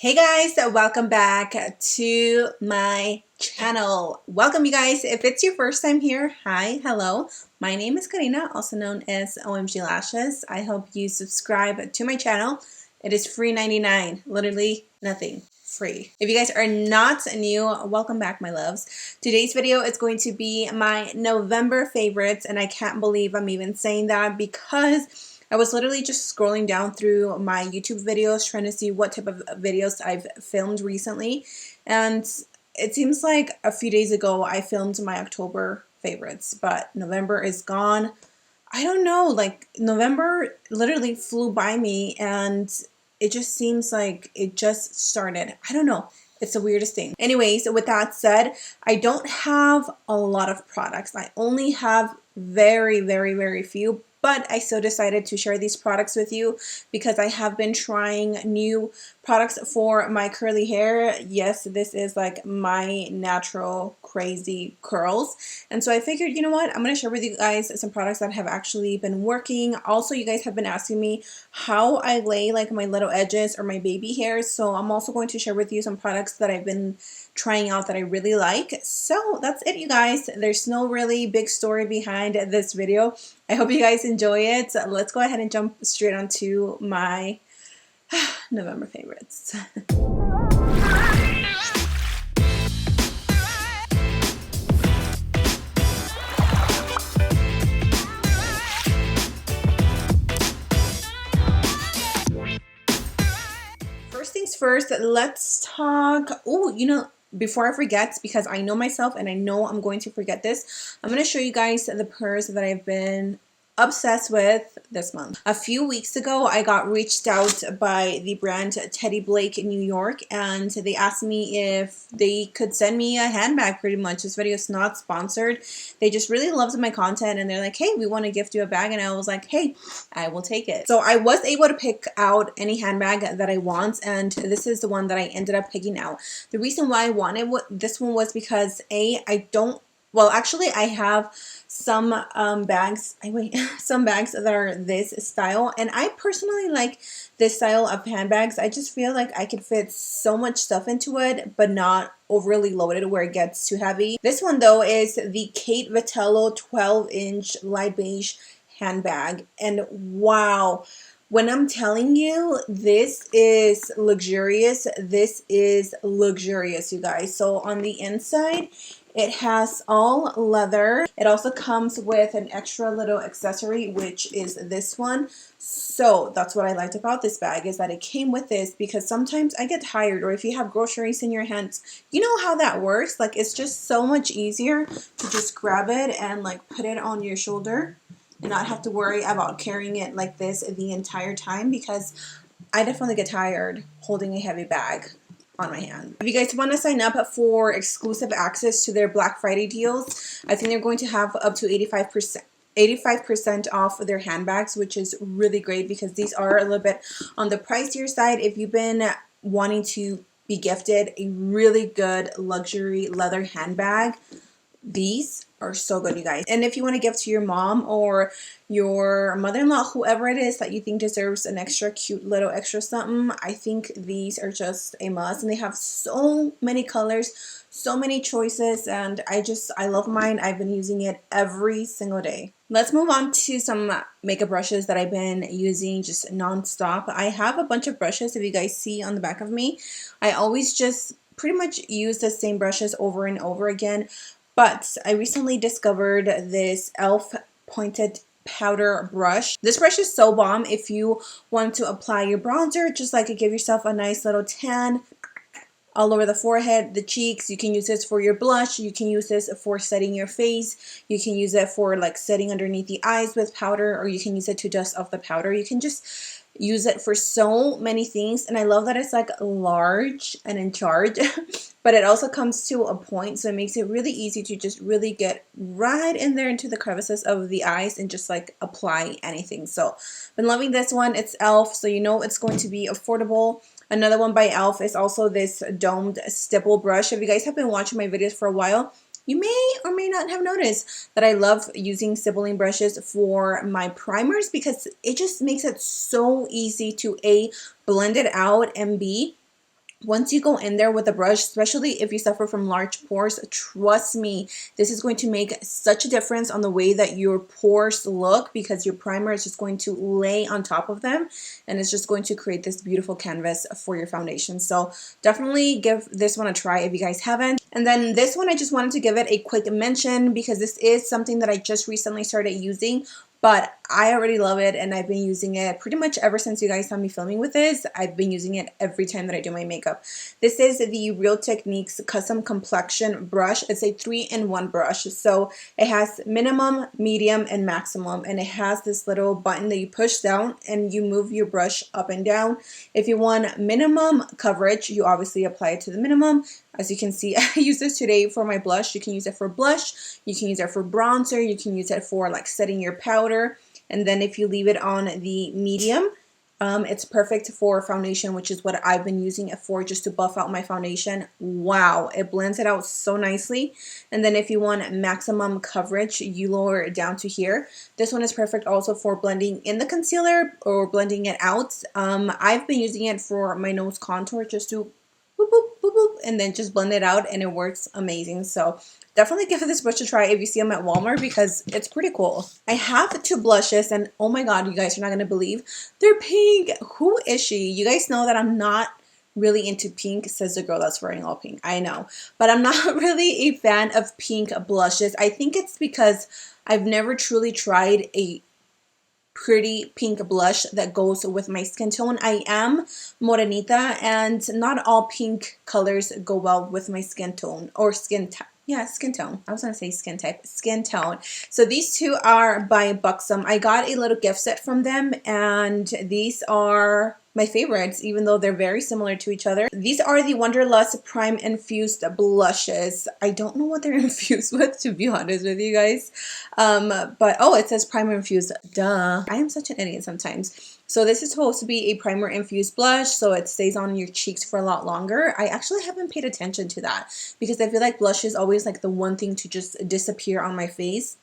Hey guys, welcome back to my channel. Welcome you guys. If it's your first time here, hi, hello. My name is Karina, also known as Ohmglashes. I hope you subscribe to my channel. It is free 99, literally nothing. Free. If you guys are not new, welcome back my loves. Today's video is going to be my November favorites, and I can't believe I'm even saying that because I was literally just scrolling down through my YouTube videos trying to see what type of videos I've filmed recently, and it seems like a few days ago I filmed my October favorites, but November is gone. I don't know, like November literally flew by me and it just seems like it just started. I don't know. It's the weirdest thing. Anyways, with that said, I don't have a lot of products. I only have very few, but I still decided to share these products with you because I have been trying new products for my curly hair. Yes, this is like my natural crazy curls. And so I figured, you know what? I'm going to share with you guys some products that have actually been working. Also, you guys have been asking me how I lay like my little edges or my baby hairs. So I'm also going to share with you some products that I've been trying out that I really like. So that's it, you guys. There's no really big story behind this video. I hope you guys enjoy it. Let's go ahead and jump straight onto my November favorites. First things first, let's talk. Oh, before I forget, because I know myself and I know I'm going to forget this, I'm going to show you guys the purse that I've been obsessed with this month. A few weeks ago, I got reached out by the brand Teddy Blake in New York, and they asked me if they could send me a handbag pretty much. This video is not sponsored. They just really loved my content and they're like, hey, we want to gift you a bag. And I was like, hey, I will take it. So I was able to pick out any handbag that I want, and this is the one that I ended up picking out. The reason why I wanted this one was because actually I have some bags that are this style, and I personally like this style of handbags. I just feel like I could fit so much stuff into it but not overly loaded where it gets too heavy. This one though is the Kate Vitello 12-inch light beige handbag, and wow, when I'm telling you, this is luxurious. This is luxurious, you guys. So on the inside, it has all leather. It also comes with an extra little accessory, which is this one. So that's what I liked about this bag, is that it came with this, because sometimes I get tired, or if you have groceries in your hands, you know how that works. Like, it's just so much easier to just grab it and like put it on your shoulder and not have to worry about carrying it like this the entire time, because I definitely get tired holding a heavy bag on my hand. If you guys want to sign up for exclusive access to their Black Friday deals, I think they're going to have up to 85% off their handbags, which is really great because these are a little bit on the pricier side. If you've been wanting to be gifted a really good luxury leather handbag, these are so good, you guys. And if you want to give to your mom or your mother-in-law, whoever it is that you think deserves an extra cute little extra something, I think these are just a must. And they have so many colors, so many choices, and I love mine. I've been using it every single day. Let's move on to some makeup brushes that I've been using just non-stop. I have a bunch of brushes. If you guys see on the back of me, I always just pretty much use the same brushes over and over again. But I recently discovered this e.l.f. pointed powder brush. This brush is so bomb if you want to apply your bronzer, just like give yourself a nice little tan all over the forehead, the cheeks. You can use this for your blush. You can use this for setting your face. You can use it for like setting underneath the eyes with powder, or you can use it to dust off the powder. You can just use it for so many things, and I love that it's like large and in charge but it also comes to a point, so it makes it really easy to just really get right in there into the crevices of the eyes and just like apply anything. So been loving this one. It's e.l.f., so you know it's going to be affordable. Another one by e.l.f. is also this domed stipple brush. If you guys have been watching my videos for a while, you may or may not have noticed that I love using stippling brushes for my primers, because it just makes it so easy to A, blend it out, and B, once you go in there with a brush, especially if you suffer from large pores, trust me, this is going to make such a difference on the way that your pores look, because your primer is just going to lay on top of them and it's just going to create this beautiful canvas for your foundation. So definitely give this one a try if you guys haven't. And then this one, I just wanted to give it a quick mention because this is something that I just recently started using, but I already love it and I've been using it pretty much ever since you guys saw me filming with this. I've been using it every time that I do my makeup. This is the Real Techniques Custom Complexion Brush. It's a 3-in-1 brush. So it has minimum, medium, and maximum. And it has this little button that you push down and you move your brush up and down. If you want minimum coverage, you obviously apply it to the minimum. As you can see, I use this today for my blush. You can use it for blush, you can use it for bronzer, you can use it for like setting your powder. And then if you leave it on the medium, it's perfect for foundation, which is what I've been using it for, just to buff out my foundation. Wow, it blends it out so nicely. And then if you want maximum coverage, you lower it down to here. This one is perfect also for blending in the concealer or blending it out. I've been using it for my nose contour, just to boop, boop, boop, boop, and then just blend it out, and it works amazing. So definitely give this brush a try if you see them at Walmart, because it's pretty cool. I have 2 blushes, and oh my god, you guys are not going to believe they're pink. Who is she? You guys know that I'm not really into pink, says the girl that's wearing all pink. I know, but I'm not really a fan of pink blushes. I think it's because I've never truly tried a pretty pink blush that goes with my skin tone. I am morenita, and not all pink colors go well with my skin tone or skin type. Yeah, skin tone. I was gonna say skin type, skin tone. So these 2 are by Buxom. I got a little gift set from them, and these are my favorites, even though they're very similar to each other. These are the Wonderlust Prime Infused blushes. I don't know what they're infused with, to be honest with you guys. But oh, it says primer infused. Duh. I am such an idiot sometimes. So this is supposed to be a primer infused blush, so it stays on your cheeks for a lot longer. I actually haven't paid attention to that because I feel like blush is always like the one thing to just disappear on my face.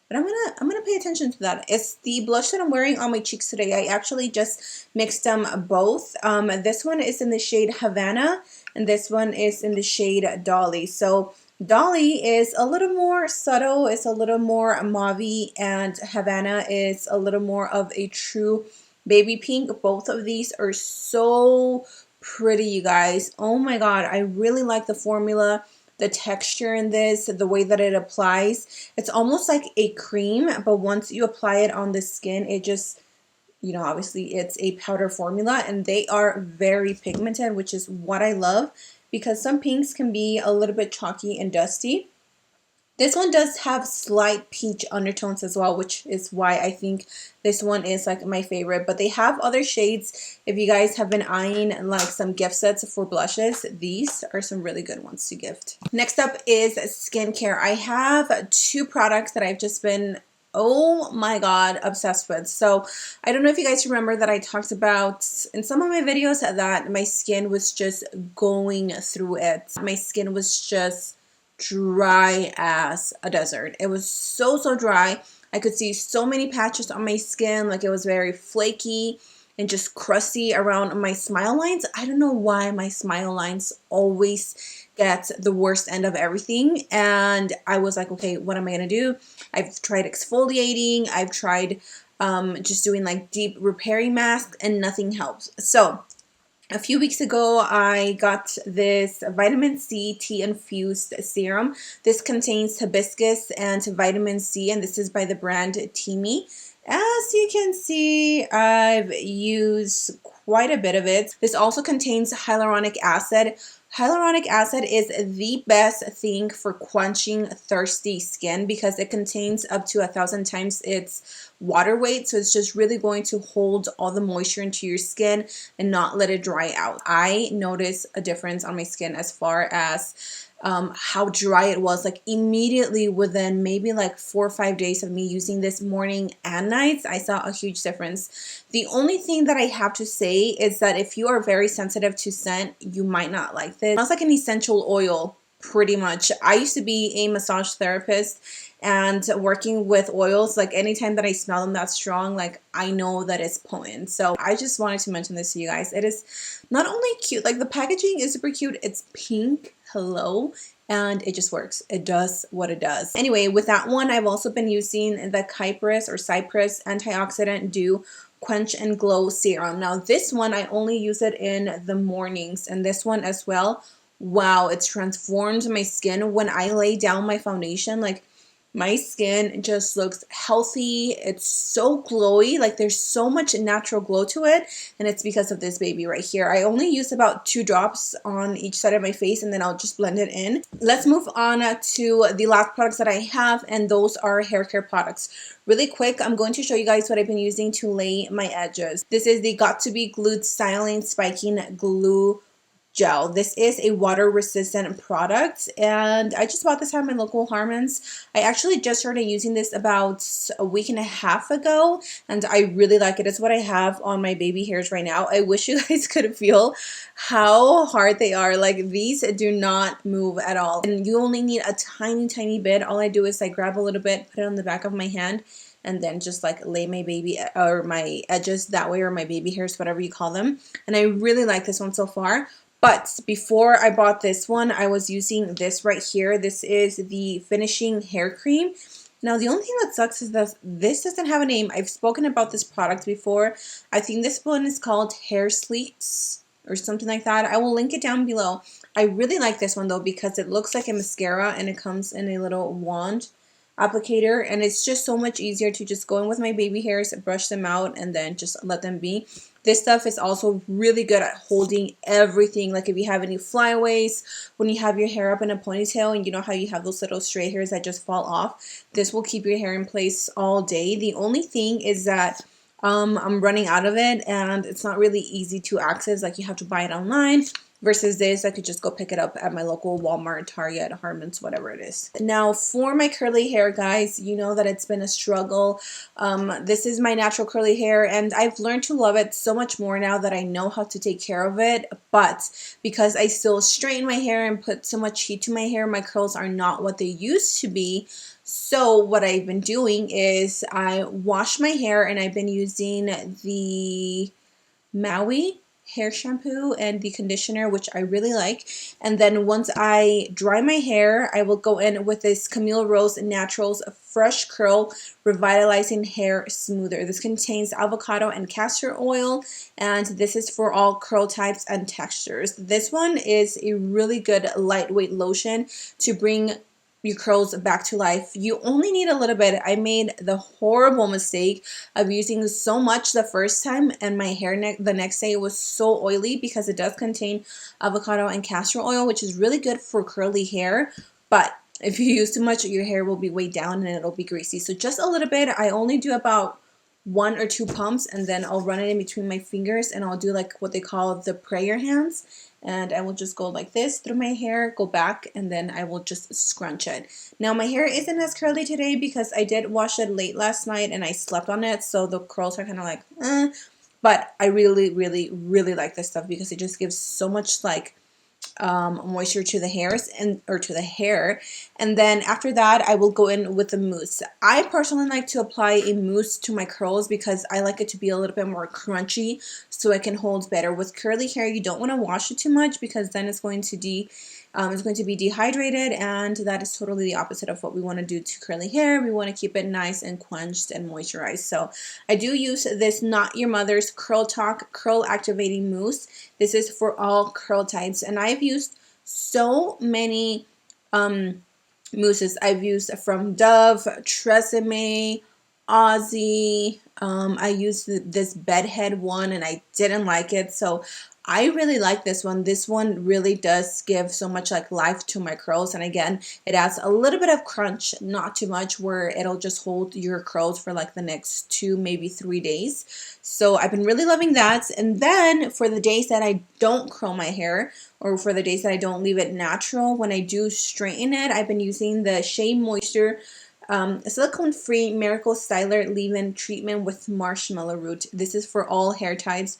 But I'm gonna pay attention to that. It's the blush that I'm wearing on my cheeks today. I actually just mixed them both. This one is in the shade Havana, and this one is in the shade Dolly. So Dolly is a little more subtle, it's a little more mauve, and Havana is a little more of a true baby pink. Both of these are so pretty, you guys. Oh my god, I really like the formula. The texture in this, the way that it applies, it's almost like a cream, but once you apply it on the skin, it just, you know, obviously it's a powder formula, and they are very pigmented, which is what I love, because some pinks can be a little bit chalky and dusty. This one does have slight peach undertones as well, which is why I think this one is like my favorite. But they have other shades. If you guys have been eyeing like some gift sets for blushes, these are some really good ones to gift. Next up is skincare. I have 2 products that I've just been, oh my god, obsessed with. So I don't know if you guys remember that I talked about in some of my videos that my skin was just going through it. My skin was just dry as a desert. It was so dry. I could see so many patches on my skin, like it was very flaky and just crusty around my smile lines. I don't know why my smile lines always get the worst end of everything, and I was like, okay, what am I gonna do? I've tried exfoliating, I've tried just doing like deep repairing masks, and nothing helps. So a few weeks ago, I got this vitamin C tea infused serum. This contains hibiscus and vitamin C, and this is by the brand Teami. As you can see, I've used quite a bit of it. This also contains hyaluronic acid. Hyaluronic acid is the best thing for quenching thirsty skin because it contains up to 1,000 times its water weight. So it's just really going to hold all the moisture into your skin and not let it dry out. I noticed a difference on my skin as far as how dry it was, like immediately within maybe like 4 or 5 days of me using this morning and nights. I saw a huge difference. The only thing that I have to say is that if you are very sensitive to scent, you might not like this. It smells like an essential oil. pretty much. I used to be a massage therapist, and working with oils, like anytime that I smell them that strong, like I know that it's potent. So I just wanted to mention this to you guys. It is not only cute, like the packaging is super cute. It's pink, hello, and it just works. It does what it does. Anyway, with that one, I've also been using the Kypris or Cypress Antioxidant Dew Quench and Glow Serum. Now this one, I only use it in the mornings, and this one as well. Wow, it's transformed my skin. When I lay down my foundation, like my skin just looks healthy. It's so glowy. Like there's so much natural glow to it, and it's because of this baby right here. I only use about 2 drops on each side of my face, and then I'll just blend it in. Let's move on to the last products that I have, and those are hair care products. Really quick, I'm going to show you guys what I've been using to lay my edges. This is the Got To Be Glued Styling Spiking Glue Gel. This is a water resistant product, and I just bought this at my local Harmons. I actually just started using this about a week and a half ago, and I really like it. It's what I have on my baby hairs right now. I wish you guys could feel how hard they are. Like these do not move at all, and you only need a tiny bit. All I do is I grab a little bit, put it on the back of my hand, and then just like lay my baby or my edges that way, or my baby hairs, whatever you call them. And I really like this one so far. But before I bought this one, I was using this right here. This is the Finishing Hair Cream. Now, the only thing that sucks is that this doesn't have a name. I've spoken about this product before. I think this one is called Hair Sleeps or something like that. I will link it down below. I really like this one though because it looks like a mascara, and it comes in a little wand applicator, and it's just so much easier to just go in with my baby hairs, brush them out, and then just let them be. This stuff is also really good at holding everything. Like if you have any flyaways, when you have your hair up in a ponytail, and you know how you have those little stray hairs that just fall off, this will keep your hair in place all day. The only thing is that I'm running out of it, and it's not really easy to access. Like you have to buy it online. Versus this, I could just go pick it up at my local Walmart, Target, Harmons, whatever it is. Now, for my curly hair, guys, you know that it's been a struggle. This is my natural curly hair, and I've learned to love it so much more now that I know how to take care of it. But because I still straighten my hair and put so much heat to my hair, my curls are not what they used to be. So what I've been doing is I wash my hair, and I've been using the Maui hair shampoo and the conditioner, which I really like. And then once I dry my hair, I will go in with this Camille Rose Naturals Fresh Curl Revitalizing Hair Smoother. This contains avocado and castor oil, and this is for all curl types and textures. This one is a really good lightweight lotion to bring your curls back to life. You only need a little bit. I made the horrible mistake of using so much the first time, and my hair the next day was so oily because it does contain avocado and castor oil, which is really good for curly hair. But if you use too much, your hair will be weighed down and it'll be greasy. So just a little bit. I only do about 1 or 2 pumps, and then I'll run it in between my fingers, and I'll do like what they call the prayer hands. And I will just go like this through my hair, go back, and then I will just scrunch it. Now my hair isn't as curly today because I did wash it late last night and I slept on it, so the curls are kind of like, But I really like this stuff because it just gives so much like moisture to the hairs or to the hair. And then after that, I will go in with the mousse. I personally like to apply a mousse to my curls because I like it to be a little bit more crunchy so it can hold better. With curly hair, you don't want to wash it too much because then it's going to be dehydrated, and that is totally the opposite of what we want to do to curly hair. We want to keep it nice and quenched and moisturized. So I do use this Not Your Mother's Curl Talk Curl Activating Mousse. This is for all curl types, and I've used so many mousses. I've used from Dove, Tresemme, Aussie. I used this bedhead one and I didn't like it, so I really like this one. This one really does give so much like life to my curls, and again, it adds a little bit of crunch, not too much, where it'll just hold your curls for like the next 2, maybe 3 days. So I've been really loving that. And then for the days that I don't curl my hair, or for the days that I don't leave it natural, when I do straighten it, I've been using the Shea Moisture silicone-free Miracle Styler leave-in treatment with marshmallow root. This is for all hair types.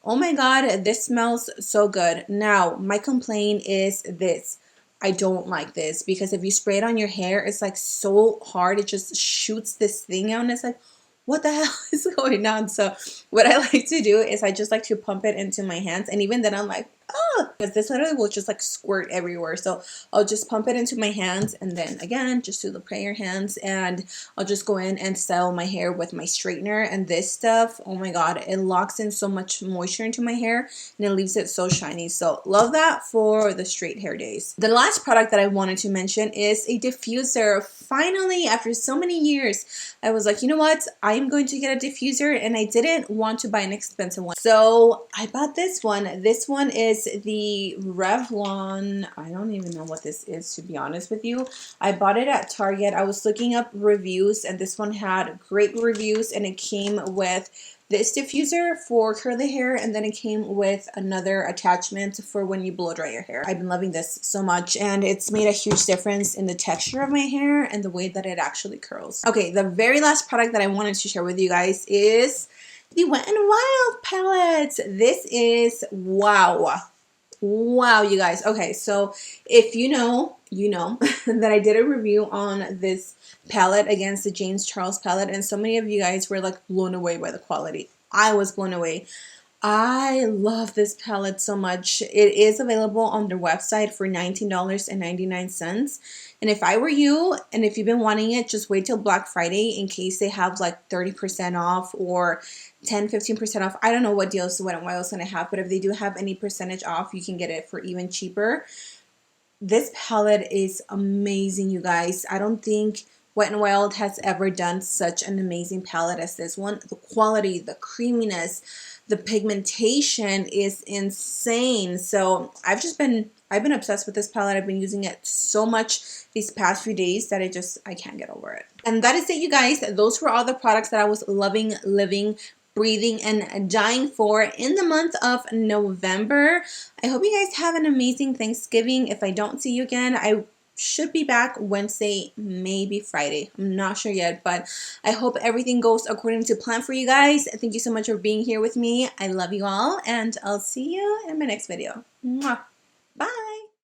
Oh my god, this smells so good. Now, my complaint is this. I don't like this, because if you spray it on your hair, it's like so hard. It just shoots this thing out and it's like, what the hell is going on? So what I like to do is I just like to pump it into my hands, and even then I'm like, oh, because this literally will just like squirt everywhere. So I'll just pump it into my hands, and then again, just do the prayer hands, and I'll just go in and style my hair with my straightener. And this stuff, oh my god, it locks in so much moisture into my hair and it leaves it so shiny. So love that for the straight hair days. The last product that I wanted to mention is a diffuser. Finally, after so many years, I was like, you know what, I'm going to get a diffuser, and I didn't want to buy an expensive one, so I bought this one. This one is the Revlon. I don't even know what this is, to be honest with you. I bought it at Target. I was looking up reviews, and this one had great reviews, and it came with this diffuser for curly hair, and then it came with another attachment for when you blow dry your hair. I've been loving this so much, and it's made a huge difference in the texture of my hair and the way that it actually curls. Okay, the very last product that I wanted to share with you guys is the Wet n Wild palette. This is wow. Wow, you guys. Okay, so if you know, you know that I did a review on this palette against the James Charles palette, and so many of you guys were like blown away by the quality. I was blown away. I love this palette so much. It is available on their website for $19.99. And if I were you, and if you've been wanting it, just wait till Black Friday in case they have like 30% off or 10-15% off. I don't know what deals Wet n Wild's gonna have, but if they do have any percentage off, you can get it for even cheaper. This palette is amazing, you guys. I don't think Wet n Wild has ever done such an amazing palette as this one. The quality, the creaminess, the pigmentation is insane. So I've been obsessed with this palette. I've been using it so much these past few days that I can't get over it. And that is it, you guys. Those were all the products that I was loving, living, breathing, and dying for in the month of November. I hope you guys have an amazing Thanksgiving. If I don't see you again, I should be back Wednesday, maybe Friday. I'm not sure yet, but I hope everything goes according to plan for you guys. Thank you so much for being here with me. I love you all, and I'll see you in my next video. Mwah. Bye.